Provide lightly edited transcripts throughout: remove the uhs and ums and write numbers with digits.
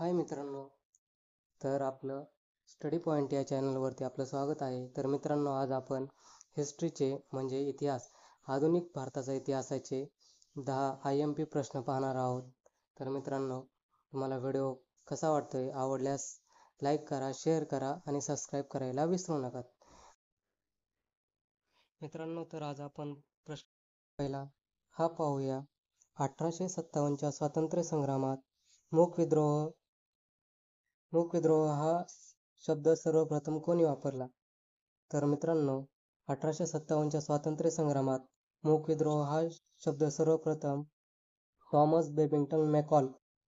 हाय मित्रांनो, तर आपलं स्टडी पॉईंट या चॅनलवरती आपलं स्वागत आहे. तर मित्रांनो, आज आपण हिस्ट्रीचे म्हणजे इतिहास, आधुनिक भारताचा इतिहासाचे 10 IMP प्रश्न पाहणार आहोत. तर मित्रांनो, तुम्हाला व्हिडिओ कसा वाटतोय? आवडल्यास लाईक करा, शेअर करा आणि सबस्क्राईब करायला विसरू नका. मित्रांनो, तर आज आपण प्रश्न पहिला हा पाहूया. 1857च्या स्वातंत्र्य संग्रामात मूक विद्रोह हा शब्द सर्वप्रथम कोणी वापरला? तर मित्रांनो, 1857च्या स्वातंत्र्य संग्रामात मूक विद्रोह हा शब्द सर्वप्रथम थॉमस बेबिंग्टन मॅकॉल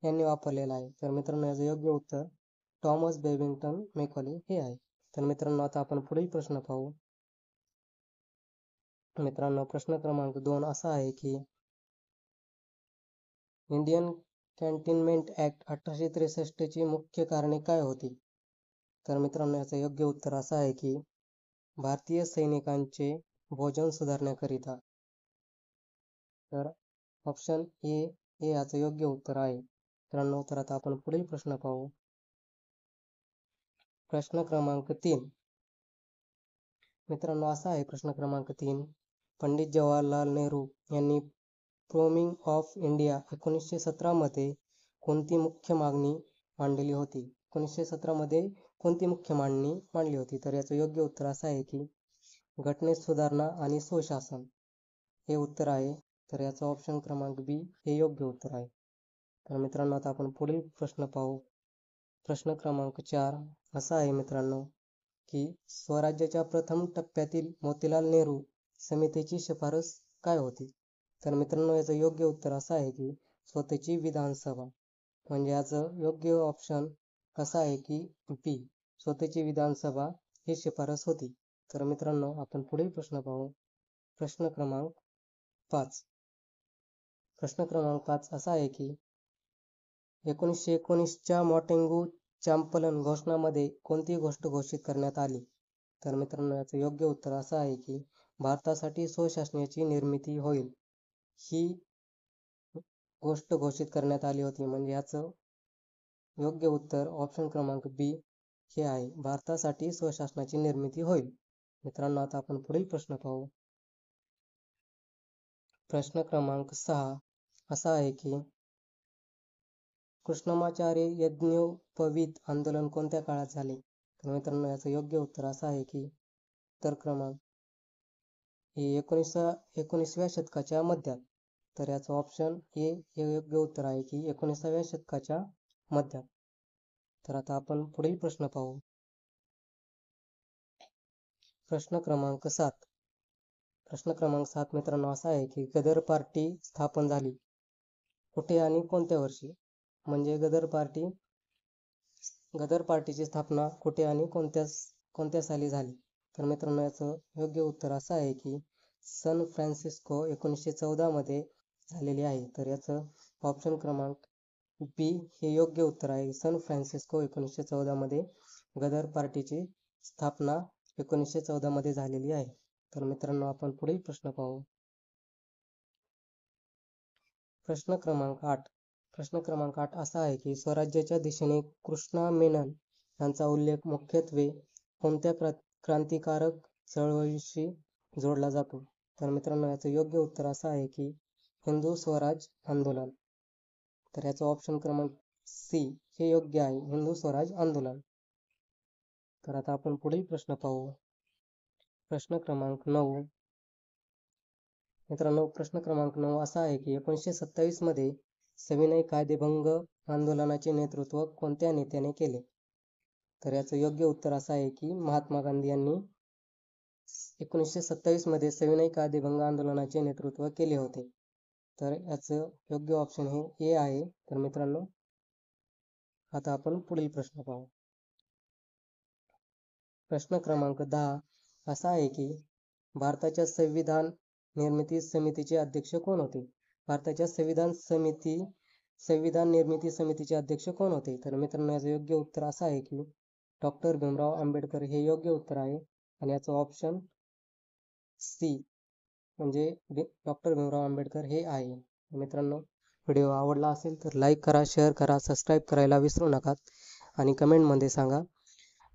यांनी वापरलेला आहे. तर मित्रांनो, याचं योग्य उत्तर थॉमस बेबिंग्टन मॅकॉले हे आहे. तर मित्रांनो, आता आपण पुढील प्रश्न पाहू. मित्रांनो, प्रश्न क्रमांक 2 असा आहे की इंडियन कॅन्टोन्मेंट ऍक्ट 1863 ची मुख्य कारणे काय होती? तर मित्रांनो, याचं योग्य उत्तर असं आहे की भारतीय सैनिकांचे भोजन सुधारण्याकरिता. तर ऑप्शन ए हे याचं योग्य उत्तर आहे. मित्रांनो, तर आता आपण पुढील प्रश्न पाहू. प्रश्न क्रमांक 3 मित्रांनो, असा आहे प्रश्न क्रमांक 3. पंडित जवाहरलाल नेहरू यांनी प्रोमिंग ऑफ इंडिया 1917 मध्ये कोणती मुख्य मागणी मांडली होती? 1917 मध्ये कोणती मुख्य मागणी मांडली होती? तर याचं योग्य उत्तर असं आहे की घटनेत सुधारणा आणि सुशासन हे उत्तर आहे. तर याचा ऑप्शन क्रमांक बी हे योग्य उत्तर आहे. तर मित्रांनो, आता आपण पुढील प्रश्न पाहू. प्रश्न क्रमांक 4 असा आहे मित्रांनो की स्वराज्याच्या प्रथम टप्प्यातील मोतीलाल नेहरू समितीची शिफारस काय होती? तर मित्रांनो, याचं योग्य उत्तर असं आहे की स्वतःची विधानसभा. म्हणजे याचं योग्य ऑप्शन असं आहे की बी स्वतःची विधानसभा ही शिफारस होती. तर मित्रांनो, आपण पुढील प्रश्न पाहू. प्रश्न क्रमांक 5 प्रश्न क्रमांक 5 असा आहे की 1919च्या मॉन्टेग्यू चॅम्बर्लन घोषणामध्ये कोणती गोष्ट घोषित करण्यात आली? तर मित्रांनो, याचं योग्य उत्तर असं आहे की भारतासाठी स्वशासनाची निर्मिती होईल ही गोष्ट घोषित करण्यात आली होती. म्हणजे याचं योग्य उत्तर ऑप्शन क्रमांक बी हे आहे, भारतासाठी स्वशासनाची निर्मिती होईल. मित्रांनो, आता आपण पुढील प्रश्न पाहू. प्रश्न क्रमांक 6 असा आहे की कृष्णमाचार्य यज्ञोपवीत आंदोलन कोणत्या काळात झाले? तर मित्रांनो, याचं योग्य उत्तर असं आहे की उत्तर क्रमांक हे 19व्या शतकाच्या मध्यात. तर याचं ऑप्शन ए हे योग्य उत्तर आहे की 19व्या शतकाच्या मध्यात. तर आता आपण पुढील प्रश्न पाहू. प्रश्न क्रमांक 7 प्रश्न क्रमांक 7 मित्रांनो असा आहे की गदर पार्टी स्थापन झाली कुठे आणि कोणत्या वर्षी? म्हणजे गदर पार्टीची स्थापना कुठे आणि कोणत्या साली झाली? तर मित्रांनो, याचं योग्य उत्तर असं आहे की सन फ्रान्सिस्को 1914 मध्ये झालेली आहे. तर याचं ऑप्शन क्रमांक बी हे योग्य उत्तर आहे. सन फ्रान्सिस्को 1914 मध्ये गदर पार्टीची स्थापना 1914 मध्ये झालेली आहे. तर मित्रांनो, आपण पुढील प्रश्न पाहू. प्रश्न क्रमांक 8 असा आहे की स्वराज्याच्या दिशेने कृष्णा मेनन यांचा उल्लेख मुख्यत्वे कोणत्या क्रांतिकारक चळवळीशी जोडला जातो? तर मित्रांनो, याचं योग्य उत्तर असं आहे की हिंदू स्वराज आंदोलन. तर याचं ऑप्शन क्रमांक सी हे योग्य आहे, हिंदू स्वराज आंदोलन. तर आता आपण पुढील प्रश्न पाहू. प्रश्न क्रमांक 9 मित्रांनो, प्रश्न क्रमांक 9 असा आहे की 1927 मध्ये सविनय कायदेभंग आंदोलनाचे नेतृत्व कोणत्या नेत्याने केले? तर याचं योग्य उत्तर असं आहे की महात्मा गांधी यांनी 1927 मध्ये सविनय कायदेभंग आंदोलनाचे नेतृत्व केले होते. तर याचं योग्य ऑप्शन हे ए आहे. तर मित्रांनो, आता आपण पुढील प्रश्न पाहू. प्रश्न क्रमांक 10 असा आहे की भारताच्या संविधान निर्मिती समितीचे अध्यक्ष कोण होते? भारताच्या संविधान निर्मिती समितीचे अध्यक्ष कोण होते? तर मित्रांनो, याचं योग्य उत्तर असं आहे की डॉक्टर भीमराव आंबेडकर हे योग्य उत्तर आहे. आणि याचं ऑप्शन सी म्हणजे डॉक्टर भीमराव आंबेडकर हे आहे. मित्रांनो, व्हिडिओ आवडला असेल तर लाईक करा, शेअर करा, सबस्क्राईब करायला विसरू नका आणि कमेंटमध्ये सांगा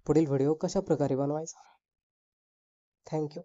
पुढील व्हिडिओ कशा प्रकारे बनवायचा. थँक्यू.